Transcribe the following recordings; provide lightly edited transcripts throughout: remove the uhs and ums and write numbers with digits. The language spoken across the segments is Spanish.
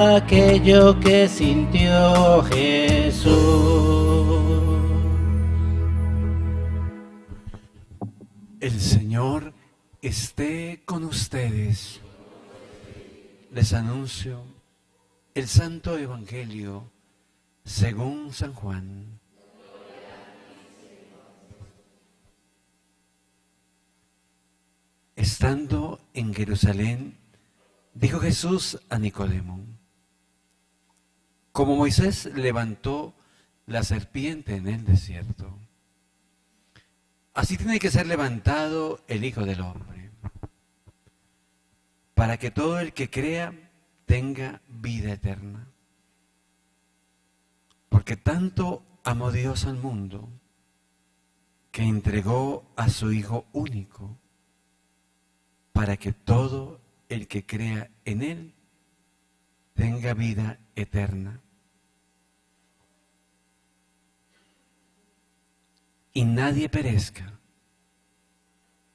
aquello que sintió Jesús. El Señor esté con ustedes. Les anuncio el Santo Evangelio según San Juan. Estando en Jerusalén, dijo Jesús a Nicodemo: como Moisés levantó la serpiente en el desierto, así tiene que ser levantado el Hijo del Hombre, para que todo el que crea tenga vida eterna. Porque tanto amó Dios al mundo, que entregó a su Hijo único, para que todo el que crea en Él tenga vida eterna. Y nadie perezca,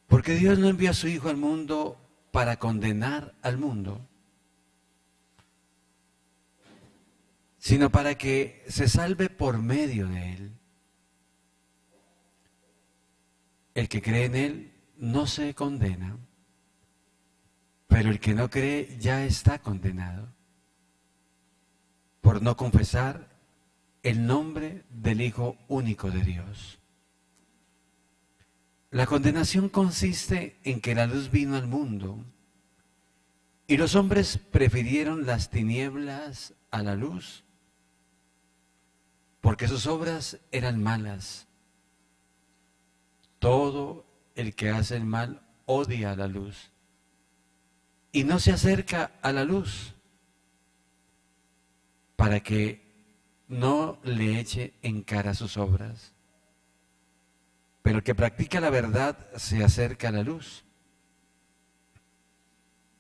porque Dios no envió a su Hijo al mundo para condenar al mundo, sino para que se salve por medio de Él. El que cree en Él no se condena, pero el que no cree ya está condenado, por no confesar el nombre del Hijo único de Dios. La condenación consiste en que la luz vino al mundo y los hombres prefirieron las tinieblas a la luz, porque sus obras eran malas. Todo el que hace el mal odia a la luz y no se acerca a la luz, para que no le eche en cara sus obras. Pero el que practica la verdad se acerca a la luz.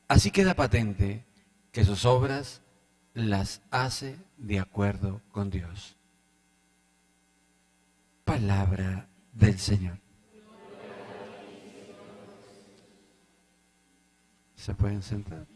Así queda patente que sus obras las hace de acuerdo con Dios. Palabra del Señor. ¿Se pueden sentar?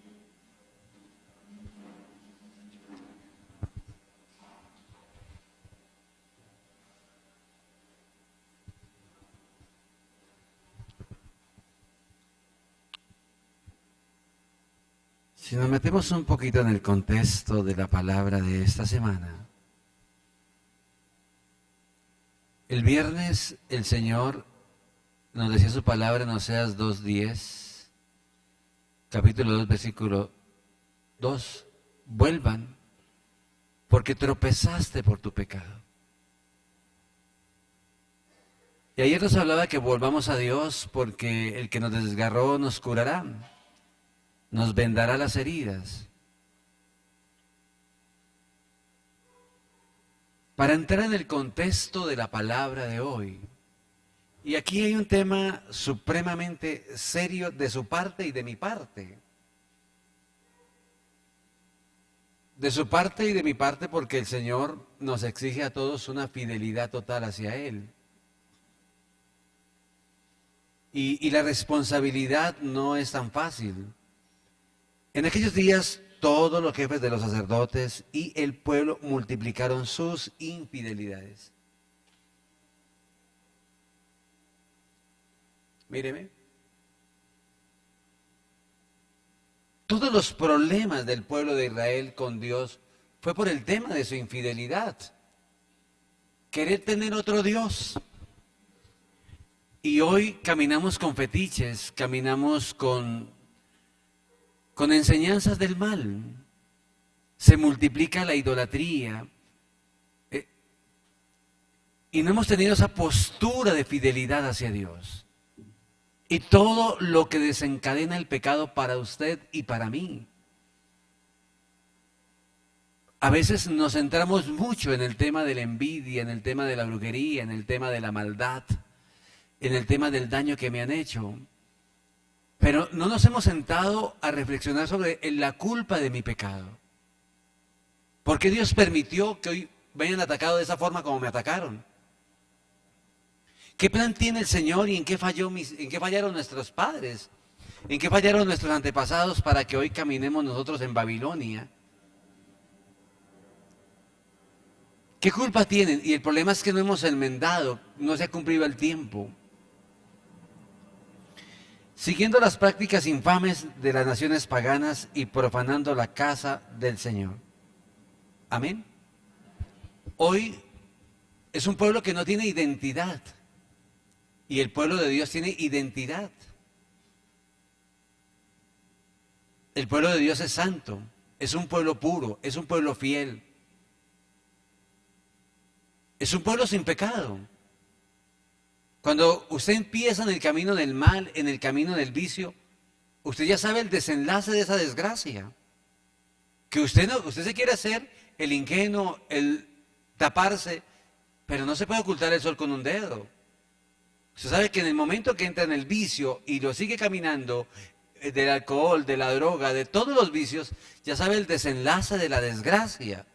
Si nos metemos un poquito en el contexto de la palabra de esta semana, el viernes el Señor nos decía su palabra en Oseas 2:10, capítulo 2, versículo 2, vuelvan, porque tropezaste por tu pecado. Y ayer nos hablaba que volvamos a Dios porque el que nos desgarró nos curará, nos vendará las heridas. Para entrar en el contexto de la palabra de hoy, y aquí hay un tema supremamente serio de su parte y de mi parte. De su parte y de mi parte, porque el Señor nos exige a todos una fidelidad total hacia Él. Y la responsabilidad no es tan fácil. En aquellos días todos los jefes de los sacerdotes y el pueblo multiplicaron sus infidelidades. Míreme. Todos los problemas del pueblo de Israel con Dios fue por el tema de su infidelidad. Querer tener otro Dios. Y hoy caminamos con fetiches, caminamos con enseñanzas del mal. Se multiplica la idolatría. Y no hemos tenido esa postura de fidelidad hacia Dios. Y todo lo que desencadena el pecado para usted y para mí. A veces nos centramos mucho en el tema de la envidia, en el tema de la brujería, en el tema de la maldad, en el tema del daño que me han hecho. Pero no nos hemos sentado a reflexionar sobre la culpa de mi pecado. ¿Por qué Dios permitió que hoy me hayan atacado de esa forma como me atacaron? ¿Qué plan tiene el Señor y en qué fallaron nuestros padres? ¿En qué fallaron nuestros antepasados para que hoy caminemos nosotros en Babilonia? ¿Qué culpa tienen? Y el problema es que no hemos enmendado, no se ha cumplido el tiempo. Siguiendo las prácticas infames de las naciones paganas y profanando la casa del Señor. Amén. Hoy es un pueblo que no tiene identidad. Y el pueblo de Dios tiene identidad. El pueblo de Dios es santo, es un pueblo puro, es un pueblo fiel. Es un pueblo sin pecado. Cuando usted empieza en el camino del mal, en el camino del vicio, usted ya sabe el desenlace de esa desgracia. Que usted no, usted se quiere hacer el ingenuo, el taparse, pero no se puede ocultar el sol con un dedo. Usted sabe que en el momento que entra en el vicio y lo sigue caminando, del alcohol, de la droga, de todos los vicios, ya sabe el desenlace de la desgracia.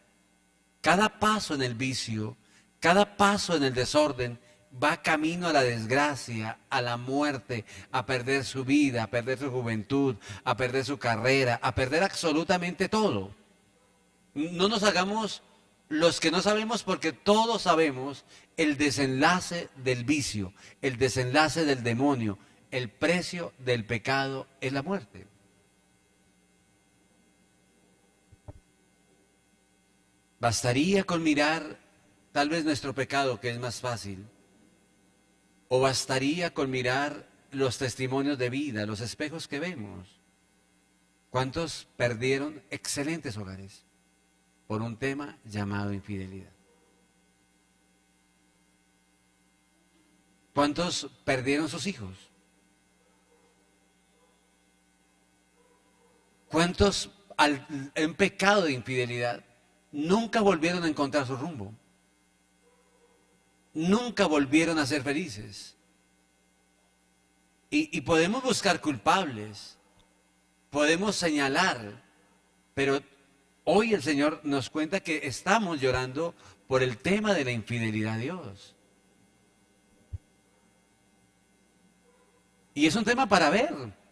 Cada paso en el vicio, cada paso en el desorden, va camino a la desgracia, a la muerte, a perder su vida, a perder su juventud, a perder su carrera, a perder absolutamente todo. No nos hagamos los que no sabemos, porque todos sabemos el desenlace del vicio, el desenlace del demonio, el precio del pecado es la muerte. Bastaría con mirar tal vez nuestro pecado, que es más fácil, o bastaría con mirar los testimonios de vida, los espejos que vemos. ¿Cuántos perdieron excelentes hogares por un tema llamado infidelidad? ¿Cuántos perdieron sus hijos? ¿Cuántos en pecado de infidelidad nunca volvieron a encontrar su rumbo? Nunca volvieron a ser felices. Y podemos buscar culpables, podemos señalar, pero hoy el Señor nos cuenta que estamos llorando por el tema de la infidelidad a Dios. Y es un tema para ver.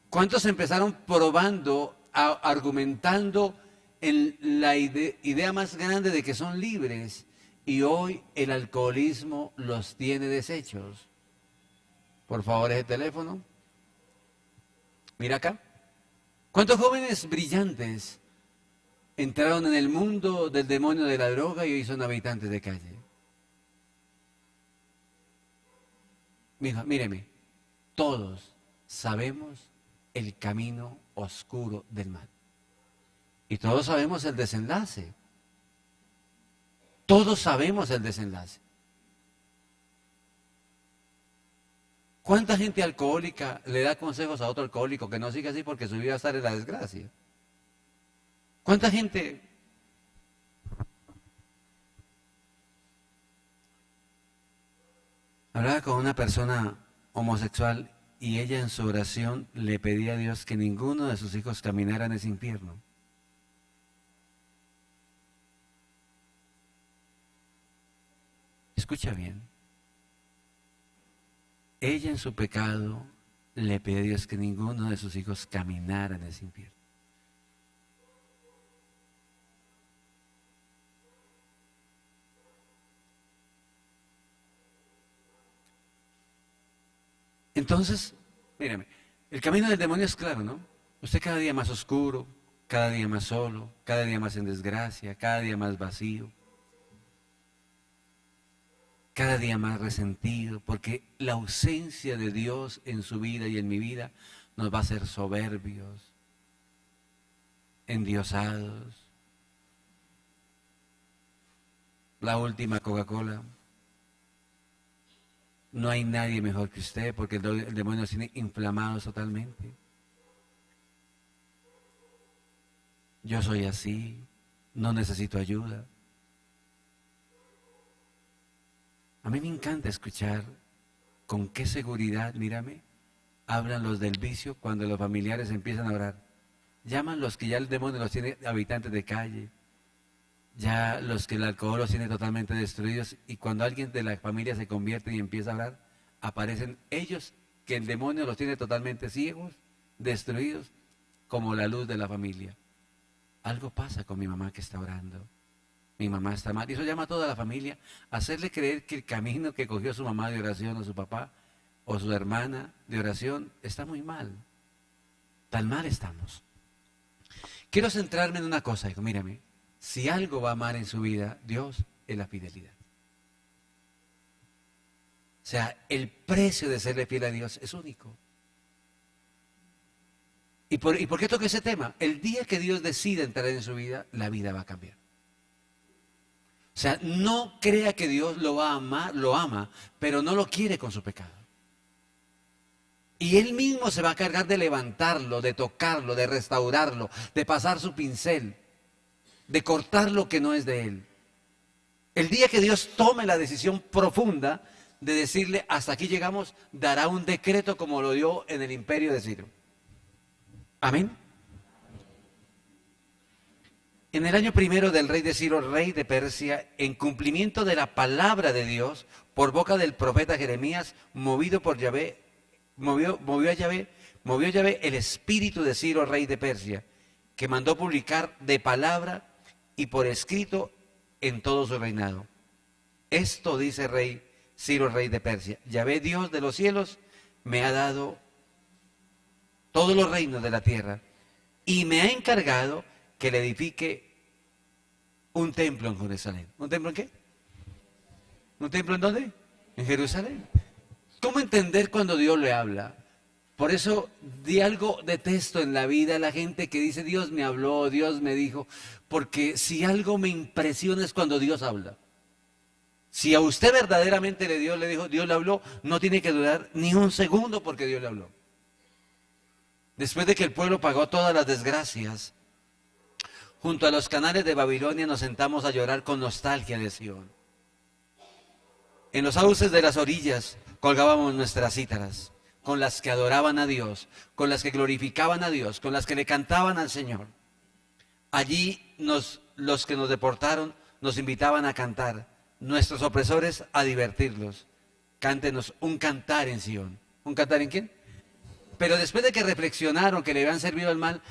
¿Cuántos empezaron probando, argumentando en la idea más grande de que son libres? Y hoy el alcoholismo los tiene deshechos. Por favor, ese teléfono. Mira acá. ¿Cuántos jóvenes brillantes entraron en el mundo del demonio de la droga y hoy son habitantes de calle? Míreme, todos sabemos el camino oscuro del mal. Y todos sabemos el desenlace. Todos sabemos el desenlace. ¿Cuánta gente alcohólica le da consejos a otro alcohólico que no siga así porque su vida va a estar en la desgracia? ¿Cuánta gente? Hablaba con una persona homosexual y ella en su oración le pedía a Dios que ninguno de sus hijos caminara en ese infierno. Escucha bien. Ella en su pecado le pide a Dios que ninguno de sus hijos caminara en ese infierno. Entonces, mírame, el camino del demonio es claro, ¿no? Usted cada día más oscuro, cada día más solo, cada día más en desgracia, cada día más vacío, cada día más resentido, porque la ausencia de Dios en su vida y en mi vida nos va a hacer soberbios, endiosados. La última Coca-Cola. No hay nadie mejor que usted, porque el demonio nos tiene inflamados totalmente. Yo soy así, no necesito ayuda. A mí me encanta escuchar con qué seguridad, mírame, hablan los del vicio cuando los familiares empiezan a orar. Llaman los que ya el demonio los tiene habitantes de calle, ya los que el alcohol los tiene totalmente destruidos, y cuando alguien de la familia se convierte y empieza a hablar, aparecen ellos que el demonio los tiene totalmente ciegos, destruidos, como la luz de la familia. Algo pasa con mi mamá que está orando. mi mamá está mal. Y eso llama a toda la familia a hacerle creer que el camino que cogió su mamá de oración o su papá o su hermana de oración está muy mal. Tan mal estamos. Quiero centrarme en una cosa, hijo, mírame, si algo va mal en su vida, Dios, es la fidelidad. O sea, el precio de serle fiel a Dios es único. ¿Y por qué toco ese tema? El día que Dios decida entrar en su vida, la vida va a cambiar. O sea, no crea que Dios lo va a amar, lo ama, pero no lo quiere con su pecado. Y Él mismo se va a cargar de levantarlo, de tocarlo, de restaurarlo, de pasar su pincel, de cortar lo que no es de Él. El día que Dios tome la decisión profunda de decirle, hasta aquí llegamos, dará un decreto como lo dio en el imperio de Ciro. Amén. En el año primero del rey de Ciro, rey de Persia, en cumplimiento de la palabra de Dios, por boca del profeta Jeremías, movido por Yahvé, movió Yahvé el espíritu de Ciro, rey de Persia, que mandó publicar de palabra y por escrito en todo su reinado. Esto dice rey Ciro, rey de Persia: Yahvé, Dios de los cielos, me ha dado todos los reinos de la tierra y me ha encargado que le edifique un templo en Jerusalén. ¿Un templo en qué? ¿Un templo en dónde? En Jerusalén. ¿Cómo entender cuando Dios le habla? Por eso di algo detesto en la vida a la gente que dice Dios me habló, Dios me dijo, porque si algo me impresiona es cuando Dios habla. Si a usted verdaderamente Dios le dijo, Dios le habló, no tiene que durar ni un segundo porque Dios le habló. Después de que el pueblo pagó todas las desgracias, junto a los canales de Babilonia nos sentamos a llorar con nostalgia de Sion. En los sauces de las orillas colgábamos nuestras cítaras, con las que adoraban a Dios, con las que glorificaban a Dios, con las que le cantaban al Señor. Allí los que nos deportaron nos invitaban a cantar, nuestros opresores a divertirlos. Cántenos un cantar en Sion. ¿Un cantar en quién? Pero después de que reflexionaron que le habían servido el mal,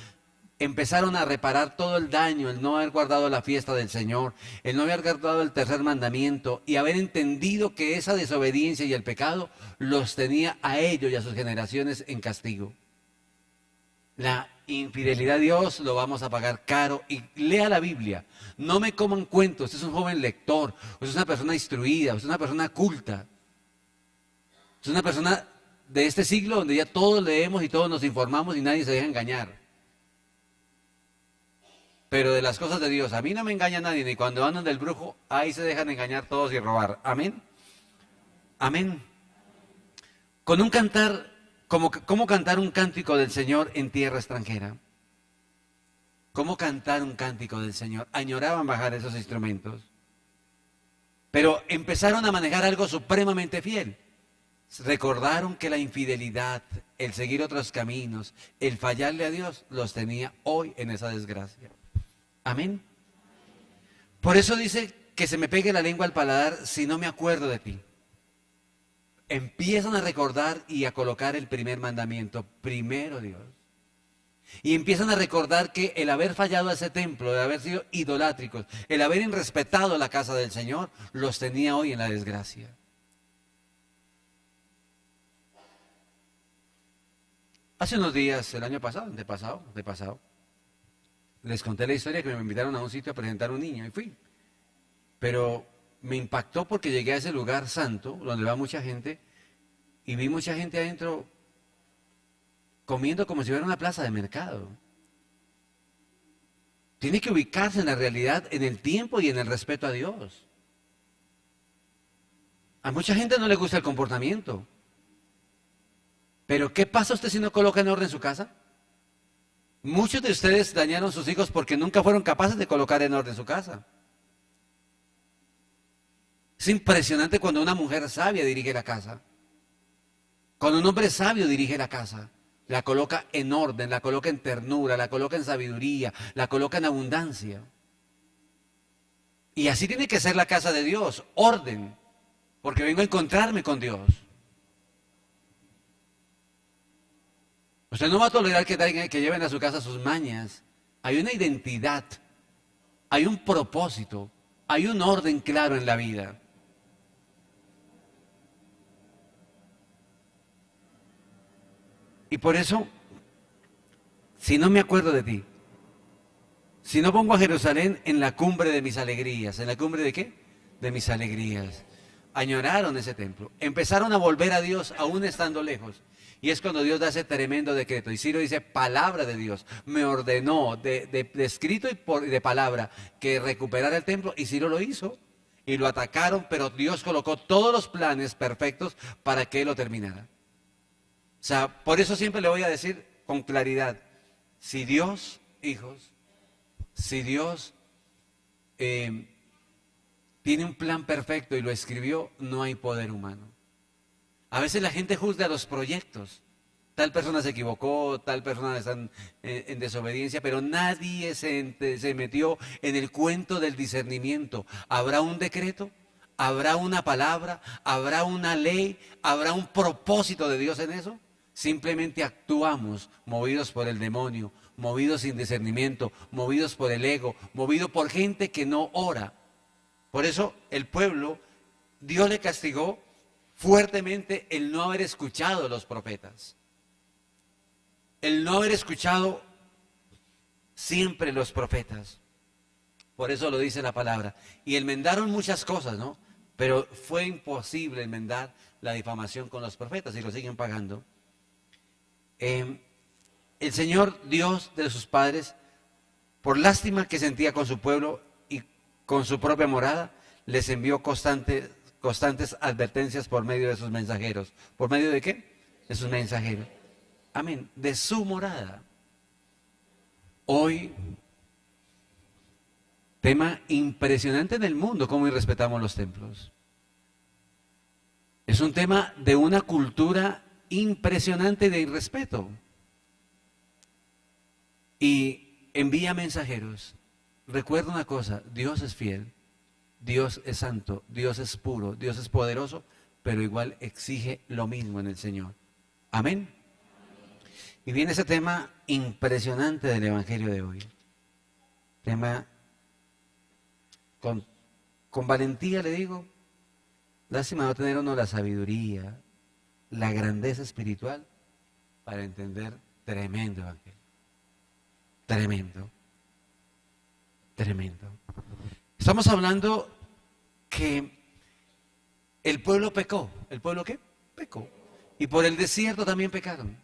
empezaron a reparar todo el daño, el no haber guardado la fiesta del Señor, el no haber guardado el tercer mandamiento y haber entendido que esa desobediencia y el pecado los tenía a ellos y a sus generaciones en castigo. La infidelidad a Dios lo vamos a pagar caro. Y lea la Biblia, no me coman cuentos. Usted es un joven lector, usted es una persona instruida, usted es una persona culta, usted es una persona de este siglo donde ya todos leemos y todos nos informamos y nadie se deja engañar. Pero de las cosas de Dios, a mí no me engaña nadie, ni cuando andan del brujo, ahí se dejan engañar todos y robar. Amén. Amén. Con un cantar, ¿cómo cantar un cántico del Señor en tierra extranjera? ¿Cómo cantar un cántico del Señor? Añoraban bajar esos instrumentos. Pero empezaron a manejar algo supremamente fiel. Recordaron que la infidelidad, el seguir otros caminos, el fallarle a Dios, los tenía hoy en esa desgracia. Amén. Por eso dice que se me pegue la lengua al paladar si no me acuerdo de ti. Empiezan a recordar y a colocar el primer mandamiento, primero Dios. Y empiezan a recordar que el haber fallado a ese templo, el haber sido idolátricos, el haber irrespetado la casa del Señor, los tenía hoy en la desgracia. Hace unos días, el año pasado, antepasado, les conté la historia que me invitaron a un sitio a presentar a un niño y fui. Pero me impactó porque llegué a ese lugar santo, donde va mucha gente, y vi mucha gente adentro comiendo como si fuera una plaza de mercado. Tiene que ubicarse en la realidad, en el tiempo y en el respeto a Dios. A mucha gente no le gusta el comportamiento. Pero ¿qué pasa usted si no coloca en orden su casa? Muchos de ustedes dañaron a sus hijos porque nunca fueron capaces de colocar en orden su casa. Es impresionante cuando una mujer sabia dirige la casa. Cuando un hombre sabio dirige la casa, la coloca en orden, la coloca en ternura, la coloca en sabiduría, la coloca en abundancia. Y así tiene que ser la casa de Dios, orden, porque vengo a encontrarme con Dios. Usted no va a tolerar que lleven a su casa sus mañas. Hay una identidad, hay un propósito, Hay un orden claro en la vida. Y por eso, si no me acuerdo de ti, si no pongo a Jerusalén en la cumbre de mis alegrías, ¿en la cumbre de qué? De mis alegrías. Añoraron ese templo, empezaron a volver a Dios aún estando lejos. Y es cuando Dios da ese tremendo decreto. Y Ciro dice, palabra de Dios, me ordenó de escrito y de palabra que recuperara el templo. Y Ciro lo hizo y lo atacaron, pero Dios colocó todos los planes perfectos para que él lo terminara. O sea, por eso siempre le voy a decir con claridad, si Dios, hijos, si Dios tiene un plan perfecto y lo escribió, no hay poder humano. A veces la gente juzga los proyectos. Tal persona se equivocó, tal persona está en desobediencia, pero nadie se metió en el cuento del discernimiento. ¿Habrá un decreto? ¿Habrá una palabra? ¿Habrá una ley? ¿Habrá un propósito de Dios en eso? Simplemente actuamos movidos por el demonio, movidos sin discernimiento, movidos por el ego, movidos por gente que no ora. Por eso el pueblo, Dios le castigó fuertemente el no haber escuchado a los profetas. El no haber escuchado siempre los profetas. Por eso lo dice la palabra. Y enmendaron muchas cosas, ¿no? Pero fue imposible enmendar la difamación con los profetas y lo siguen pagando. El Señor Dios de sus padres, por lástima que sentía con su pueblo y con su propia morada, les envió constantes advertencias por medio de sus mensajeros. ¿Por medio de qué? De sus mensajeros. Amén. De su morada. Hoy, tema impresionante en el mundo, cómo irrespetamos los templos. Es un tema de una cultura impresionante de irrespeto. Y envía mensajeros. Recuerda una cosa, Dios es fiel, Dios es santo, Dios es puro, Dios es poderoso, pero igual exige lo mismo en el Señor. Amén. Y viene ese tema impresionante del Evangelio de hoy. Tema con valentía le digo, lástima no tener uno la sabiduría, la grandeza espiritual para entender tremendo Evangelio. Tremendo. Tremendo. Estamos hablando que el pueblo pecó. ¿El pueblo qué? Pecó. Y por el desierto también pecaron.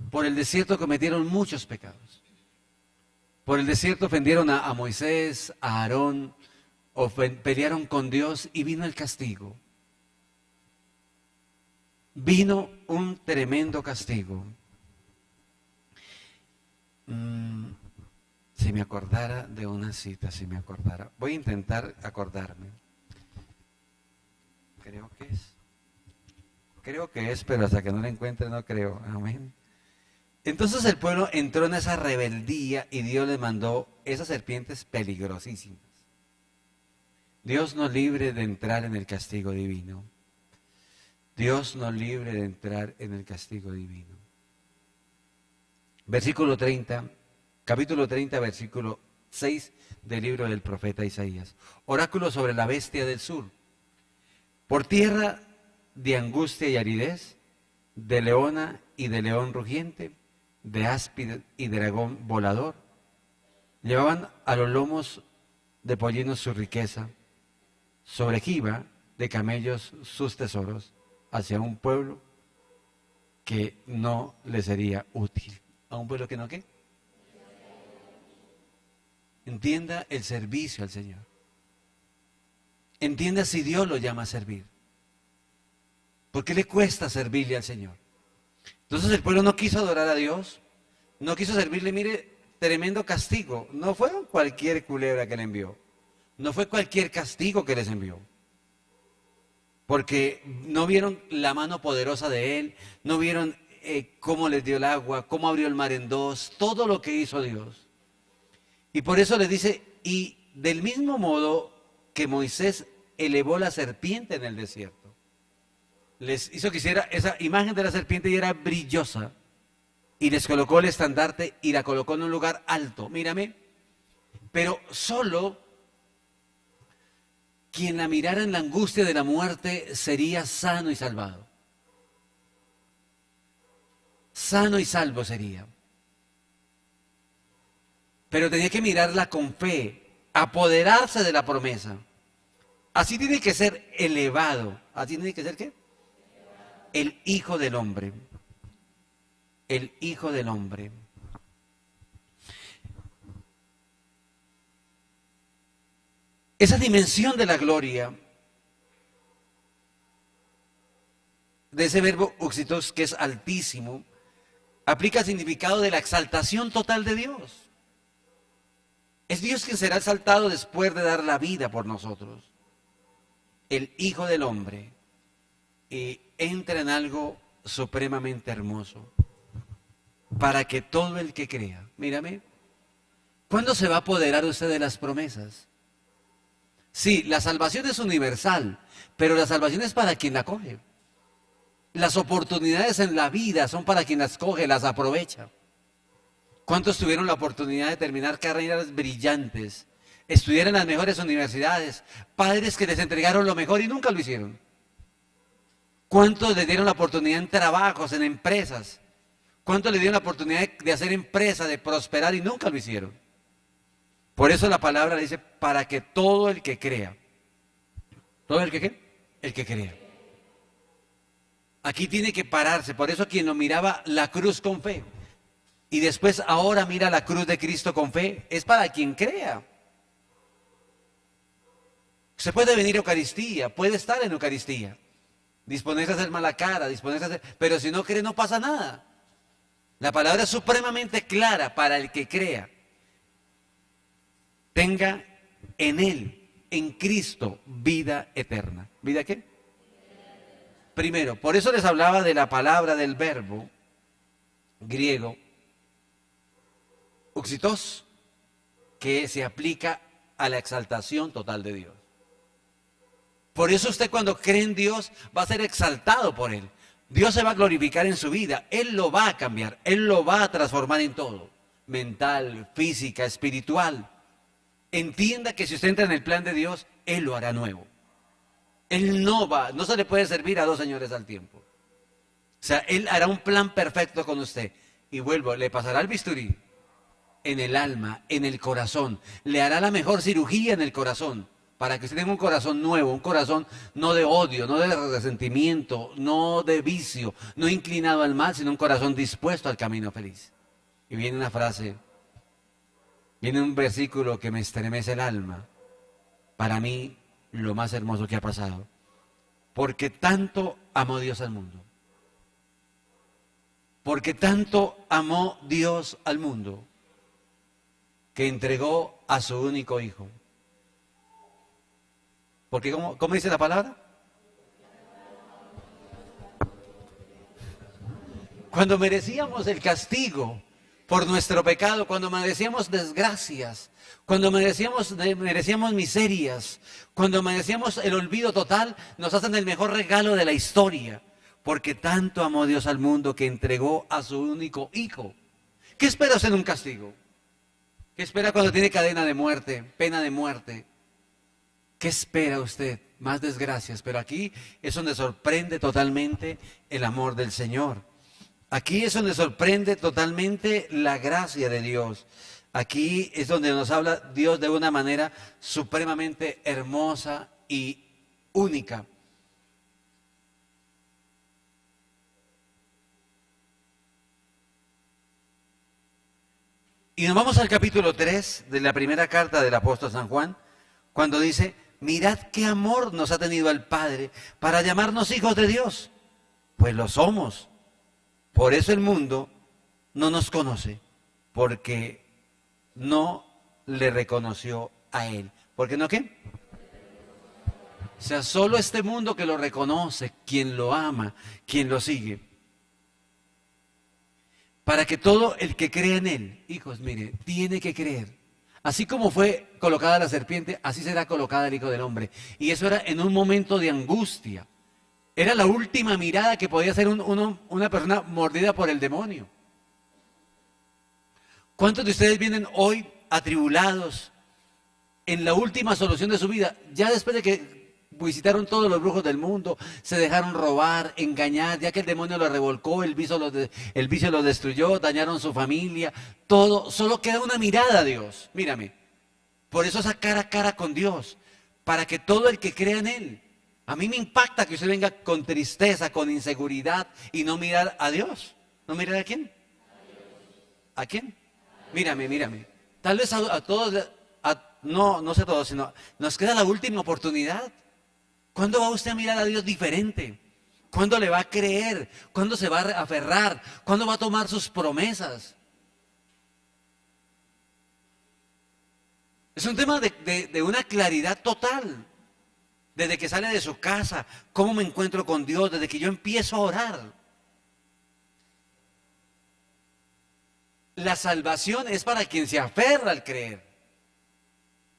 Por el desierto cometieron muchos pecados. Por el desierto ofendieron a Moisés, a Aarón, pelearon con Dios y vino el castigo. Vino un tremendo castigo. Si me acordara de una cita, si me acordara. Voy a intentar acordarme. Creo que es, pero hasta que no la encuentre no creo. Amén. Entonces el pueblo entró en esa rebeldía y Dios les mandó esas serpientes peligrosísimas. Dios nos libre de entrar en el castigo divino. Dios nos libre de entrar en el castigo divino. Versículo 30, capítulo 30, versículo 6 del libro del profeta Isaías. Oráculo sobre la bestia del sur. Por tierra de angustia y aridez, de leona y de león rugiente, de áspid y dragón volador. Llevaban a los lomos de pollinos su riqueza, sobre jiba de camellos sus tesoros, hacia un pueblo que no le sería útil. ¿A un pueblo que no qué? Entienda el servicio al Señor. Entienda si Dios lo llama a servir. ¿Por qué le cuesta servirle al Señor? Entonces el pueblo no quiso adorar a Dios, no quiso servirle. Mire, tremendo castigo. No fue cualquier culebra que le envió, no fue cualquier castigo que les envió, porque no vieron la mano poderosa de Él, no vieron cómo les dio el agua, cómo abrió el mar en dos, todo lo que hizo Dios. Y por eso les dice, y del mismo modo que Moisés elevó la serpiente en el desierto, les hizo que hiciera esa imagen de la serpiente y era brillosa, y les colocó el estandarte y la colocó en un lugar alto. Mírame, pero solo quien la mirara en la angustia de la muerte sería sano y salvado. Sano y salvo sería. Pero tenía que mirarla con fe, apoderarse de la promesa. Así tiene que ser elevado. Así tiene que ser ¿qué? El Hijo del Hombre. El Hijo del Hombre. Esa dimensión de la gloria, de ese verbo uxitos que es altísimo, aplica el significado de la exaltación total de Dios. Es Dios quien será exaltado después de dar la vida por nosotros. El Hijo del Hombre entra en algo supremamente hermoso para que todo el que crea, mírame, ¿cuándo se va a apoderar usted de las promesas? Sí, la salvación es universal, pero la salvación es para quien la coge. Las oportunidades en la vida son para quien las coge, las aprovecha. ¿Cuántos tuvieron la oportunidad de terminar carreras brillantes, estudiar en las mejores universidades, padres que les entregaron lo mejor y nunca lo hicieron? ¿Cuántos les dieron la oportunidad en trabajos, en empresas? ¿Cuántos les dieron la oportunidad de hacer empresa, de prosperar y nunca lo hicieron? Por eso la palabra le dice, para que todo el que crea. ¿Todo el que qué? El que crea. Aquí tiene que pararse, por eso quien lo miraba la cruz con fe y después ahora mira la cruz de Cristo con fe, es para quien crea. Se puede venir a Eucaristía, puede estar en Eucaristía, disponerse a hacer mala cara, disponerse a hacer, pero si no cree no pasa nada. La palabra es supremamente clara para el que crea. Tenga en Él, en Cristo, vida eterna. ¿Vida qué? Primero, por eso les hablaba de la palabra del verbo griego, uxitos, que se aplica a la exaltación total de Dios. Por eso usted cuando cree en Dios va a ser exaltado por Él. Dios se va a glorificar en su vida, Él lo va a cambiar, Él lo va a transformar en todo, mental, física, espiritual. Entienda que si usted entra en el plan de Dios, Él lo hará nuevo. Él no se le puede servir a dos señores al tiempo. O sea, Él hará un plan perfecto con usted. Y vuelvo, le pasará el bisturí en el alma, en el corazón. Le hará la mejor cirugía en el corazón, para que usted tenga un corazón nuevo, un corazón no de odio, no de resentimiento, no de vicio, no inclinado al mal, sino un corazón dispuesto al camino feliz. Y viene una frase, viene un versículo que me estremece el alma. Para mí, lo más hermoso que ha pasado. Porque tanto amó Dios al mundo. Porque tanto amó Dios al mundo, que entregó a su único hijo. Porque, ¿cómo dice la palabra? Cuando merecíamos el castigo por nuestro pecado, cuando merecíamos desgracias, cuando merecíamos miserias, cuando merecíamos el olvido total, nos hacen el mejor regalo de la historia. Porque tanto amó Dios al mundo que entregó a su único hijo. ¿Qué espera usted en un castigo? ¿Qué espera cuando tiene cadena de muerte, pena de muerte? ¿Qué espera usted? Más desgracias. Pero aquí es donde sorprende totalmente el amor del Señor. Aquí es donde sorprende totalmente la gracia de Dios. Aquí es donde nos habla Dios de una manera supremamente hermosa y única. Y nos vamos al capítulo 3 de la primera carta del apóstol San Juan, cuando dice, mirad qué amor nos ha tenido el Padre para llamarnos hijos de Dios. Pues lo somos. Por eso el mundo no nos conoce, porque no le reconoció a Él. ¿Por qué no qué? O sea, solo este mundo que lo reconoce, quien lo ama, quien lo sigue. Para que todo el que cree en Él, hijos, mire, tiene que creer. Así como fue colocada la serpiente, así será colocada el Hijo del Hombre. Y eso era en un momento de angustia. Era la última mirada que podía hacer una persona mordida por el demonio. ¿Cuántos de ustedes vienen hoy atribulados, en la última solución de su vida, ya después de que visitaron todos los brujos del mundo, se dejaron robar, engañar, ya que el demonio los revolcó, el vicio los destruyó, dañaron su familia, todo, solo queda una mirada a Dios. Mírame, por eso esa cara a cara con Dios, para que todo el que crea en Él, a mí me impacta que usted venga con tristeza, con inseguridad y no mirar a Dios. ¿No mirar a quién? ¿A quién? Mírame, mírame. Tal vez a todos, no sé a todos, sino nos queda la última oportunidad. ¿Cuándo va usted a mirar a Dios diferente? ¿Cuándo le va a creer? ¿Cuándo se va a aferrar? ¿Cuándo va a tomar sus promesas? Es un tema de una claridad total. Desde que sale de su casa, cómo me encuentro con Dios, desde que yo empiezo a orar. La salvación es para quien se aferra al creer.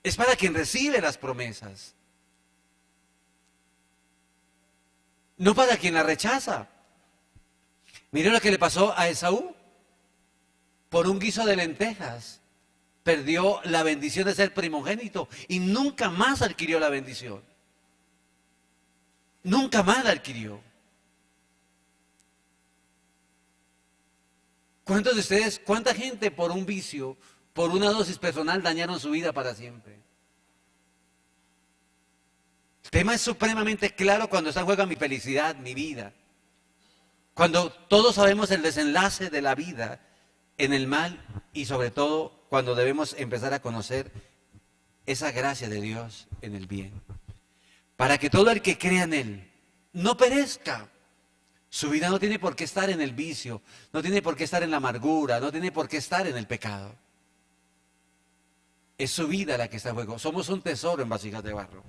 Es para quien recibe las promesas. No para quien la rechaza. Mire lo que le pasó a Esaú. Por un guiso de lentejas, perdió la bendición de ser primogénito y nunca más adquirió la bendición. Nunca más la adquirió. ¿Cuántos de ustedes, cuánta gente por un vicio, por una dosis personal dañaron su vida para siempre? El tema es supremamente claro cuando está en juego mi felicidad, mi vida. Cuando todos sabemos el desenlace de la vida en el mal y sobre todo cuando debemos empezar a conocer esa gracia de Dios en el bien. Para que todo el que crea en Él no perezca. Su vida no tiene por qué estar en el vicio, no tiene por qué estar en la amargura, no tiene por qué estar en el pecado. Es su vida la que está en juego. Somos un tesoro en vasijas de barro.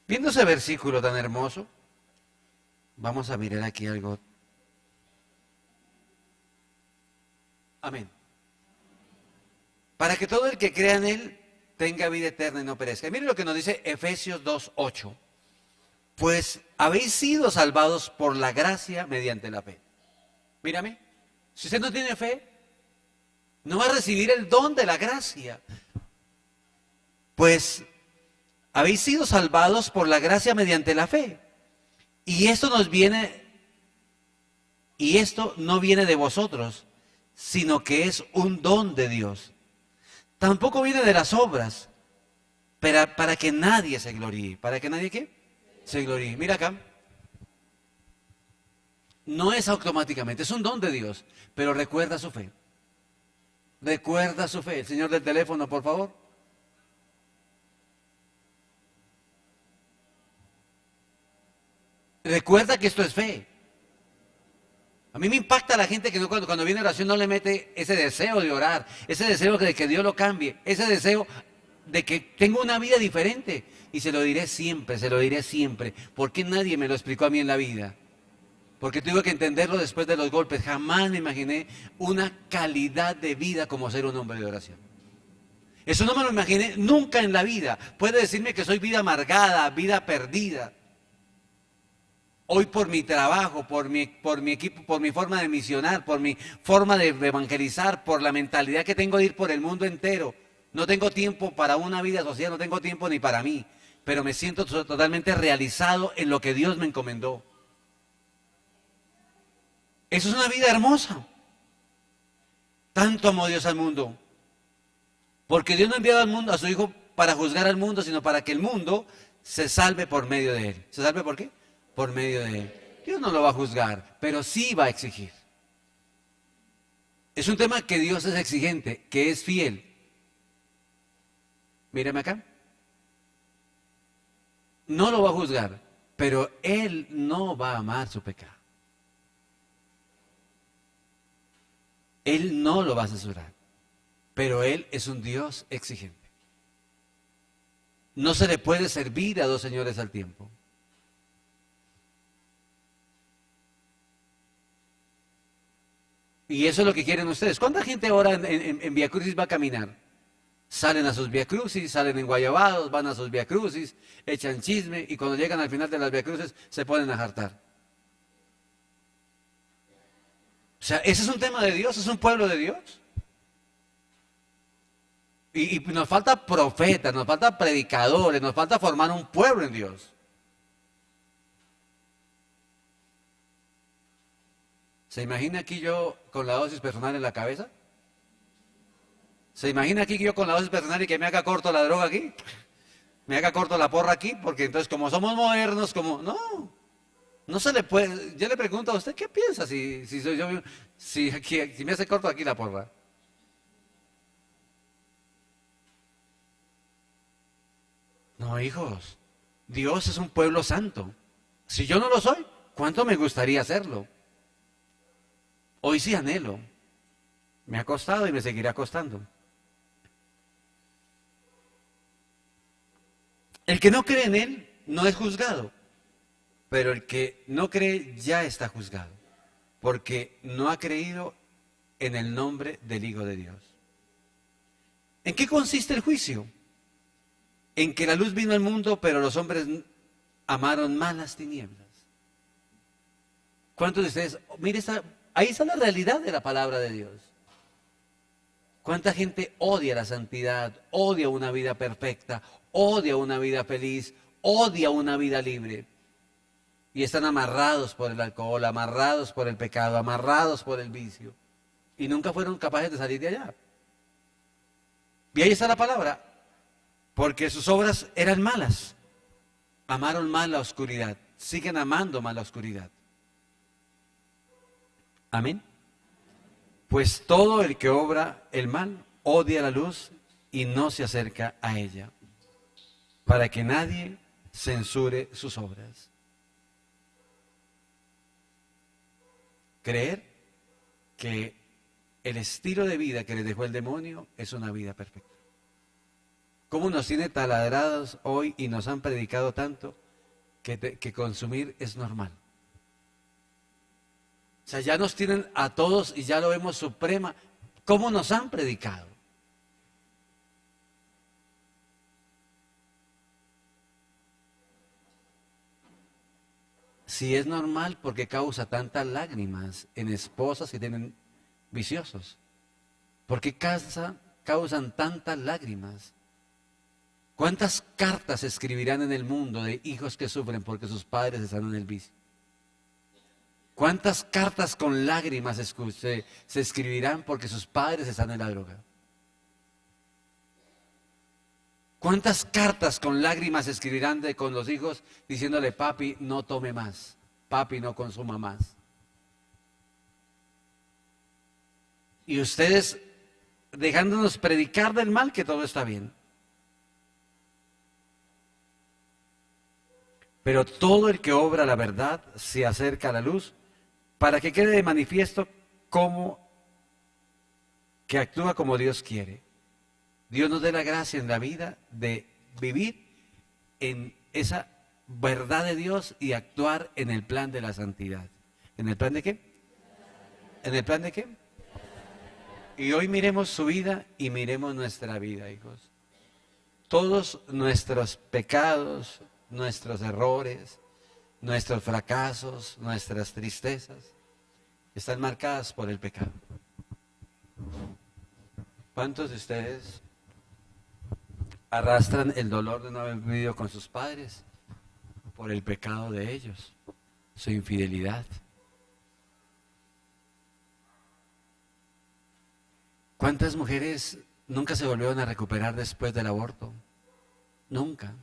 Viendo ese versículo tan hermoso, vamos a mirar aquí algo. Amén. Para que todo el que crea en Él tenga vida eterna y no perezca. Miren lo que nos dice Efesios 2:8. Pues habéis sido salvados por la gracia mediante la fe. Mírame, si usted no tiene fe, no va a recibir el don de la gracia. Pues habéis sido salvados por la gracia mediante la fe. Y esto no viene de vosotros, sino que es un don de Dios. Tampoco viene de las obras, para que nadie se gloríe. ¿Para que nadie qué? Se gloríe. Mira acá. No es automáticamente, es un don de Dios, pero recuerda su fe. Recuerda su fe. El señor del teléfono, por favor. Recuerda que esto es fe. A mí me impacta la gente que cuando viene oración no le mete ese deseo de orar, ese deseo de que Dios lo cambie, ese deseo de que tenga una vida diferente. Y se lo diré siempre, porque nadie me lo explicó a mí en la vida. Porque tuve que entenderlo después de los golpes. Jamás me imaginé una calidad de vida como ser un hombre de oración. Eso no me lo imaginé nunca en la vida. Puede decirme que soy vida amargada, vida perdida. Hoy por mi trabajo, por mi equipo, por mi forma de misionar, por mi forma de evangelizar, por la mentalidad que tengo de ir por el mundo entero. No tengo tiempo para una vida social, no tengo tiempo ni para mí, pero me siento totalmente realizado en lo que Dios me encomendó. Eso es una vida hermosa. Tanto amó Dios al mundo. Porque Dios no ha enviado al mundo a su Hijo para juzgar al mundo, sino para que el mundo se salve por medio de Él. ¿Se salve por qué? Por medio de Él. Dios no lo va a juzgar, pero sí va a exigir. Es un tema que Dios es exigente, que es fiel. Míreme acá. No lo va a juzgar, pero Él no va a amar su pecado. Él no lo va a censurar, pero Él es un Dios exigente. No se le puede servir a dos señores al tiempo. Y eso es lo que quieren ustedes. ¿Cuánta gente ahora en Vía Crucis va a caminar? Salen a sus viacrucis, salen en guayabados, van a sus viacrucis, echan chisme y cuando llegan al final de las viacrucis se ponen a jartar. O sea, ese es un tema de Dios, es un pueblo de Dios. Y nos falta profetas, nos falta predicadores, nos falta formar un pueblo en Dios. ¿Se imagina aquí yo con la dosis personal en la cabeza? ¿Se imagina aquí que yo con la dosis personal y que me haga corto la droga aquí? ¿Me haga corto la porra aquí? Porque entonces como somos modernos, como... No, no se le puede... Yo le pregunto a usted, ¿qué piensa si soy yo, si me hace corto aquí la porra? No, hijos, Dios es un pueblo santo. Si yo no lo soy, ¿cuánto me gustaría hacerlo? Hoy sí anhelo. Me ha costado y me seguirá costando. El que no cree en Él no es juzgado, pero el que no cree ya está juzgado, porque no ha creído en el nombre del Hijo de Dios. ¿En qué consiste el juicio? En que la luz vino al mundo, pero los hombres amaron más las tinieblas. ¿Cuántos de ustedes? Mire, ahí está la realidad de la palabra de Dios. ¿Cuánta gente odia la santidad, odia una vida perfecta, odia una vida feliz, odia una vida libre? Y están amarrados por el alcohol, amarrados por el pecado, amarrados por el vicio. Y nunca fueron capaces de salir de allá. Y ahí está la palabra. Porque sus obras eran malas. Amaron más la oscuridad. Siguen amando más la oscuridad. Amén. Pues todo el que obra el mal odia la luz y no se acerca a ella, para que nadie censure sus obras. Creer que el estilo de vida que les dejó el demonio es una vida perfecta. ¿Cómo nos tiene taladrados hoy y nos han predicado tanto que consumir es normal? O sea, ya nos tienen a todos y ya lo vemos suprema. ¿Cómo nos han predicado? Si es normal, ¿por qué causa tantas lágrimas en esposas que tienen viciosos? ¿Por qué causan tantas lágrimas? ¿Cuántas cartas se escribirán en el mundo de hijos que sufren porque sus padres están en el vicio? ¿Cuántas cartas con lágrimas se escribirán porque sus padres están en la droga? ¿Cuántas cartas con lágrimas se escribirán con los hijos diciéndole, papi, no tome más, papi, no consuma más? Y ustedes dejándonos predicar del mal que todo está bien. Pero todo el que obra la verdad se acerca a la luz para que quede de manifiesto que actúa como Dios quiere. Dios nos dé la gracia en la vida de vivir en esa verdad de Dios y actuar en el plan de la santidad. ¿En el plan de qué? ¿En el plan de qué? Y hoy miremos su vida y miremos nuestra vida, hijos. Todos nuestros pecados, nuestros errores, nuestros fracasos, nuestras tristezas, están marcadas por el pecado. ¿Cuántos de ustedes arrastran el dolor de no haber vivido con sus padres por el pecado de ellos, su infidelidad? ¿Cuántas mujeres nunca se volvieron a recuperar después del aborto? Nunca.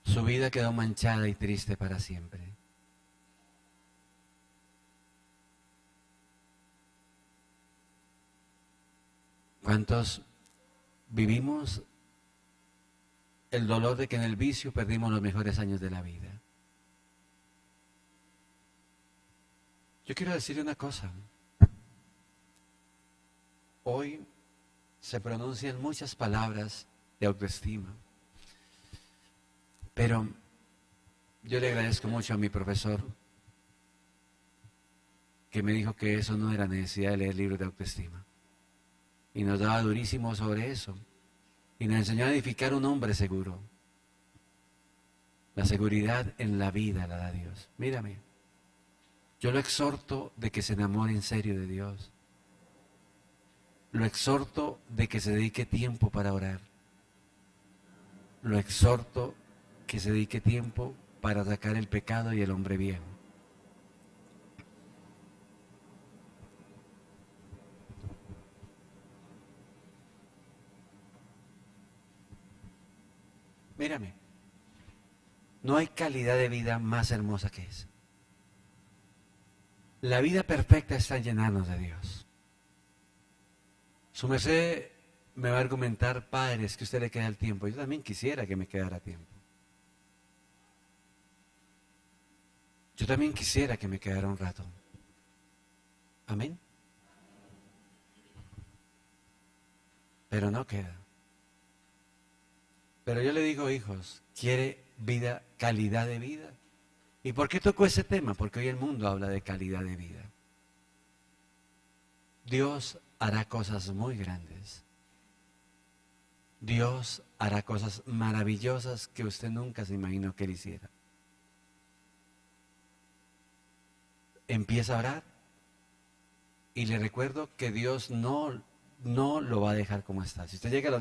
Su vida quedó manchada y triste para siempre. ¿Cuántos vivimos el dolor de que en el vicio perdimos los mejores años de la vida? Yo quiero decirle una cosa. Hoy se pronuncian muchas palabras de autoestima, pero yo le agradezco mucho a mi profesor que me dijo que eso no era necesidad de leer libros de autoestima. Y nos daba durísimo sobre eso. Y nos enseñó a edificar un hombre seguro. La seguridad en la vida la da Dios. Mírame, yo lo exhorto de que se enamore en serio de Dios. Lo exhorto de que se dedique tiempo para orar. Lo exhorto que se dedique tiempo para sacar el pecado y el hombre viejo. Mírame, no hay calidad de vida más hermosa que esa. La vida perfecta está en llenarnos de Dios. Su merced me va a argumentar, padre, es que a usted le queda el tiempo. Yo también quisiera que me quedara tiempo. Yo también quisiera que me quedara un rato. Amén. Pero no queda. Pero yo le digo, hijos, ¿quiere vida, calidad de vida? ¿Y por qué tocó ese tema? Porque hoy el mundo habla de calidad de vida. Dios hará cosas muy grandes. Dios hará cosas maravillosas que usted nunca se imaginó que él hiciera. Empieza a orar y le recuerdo que Dios no lo va a dejar como está. Si usted llega a los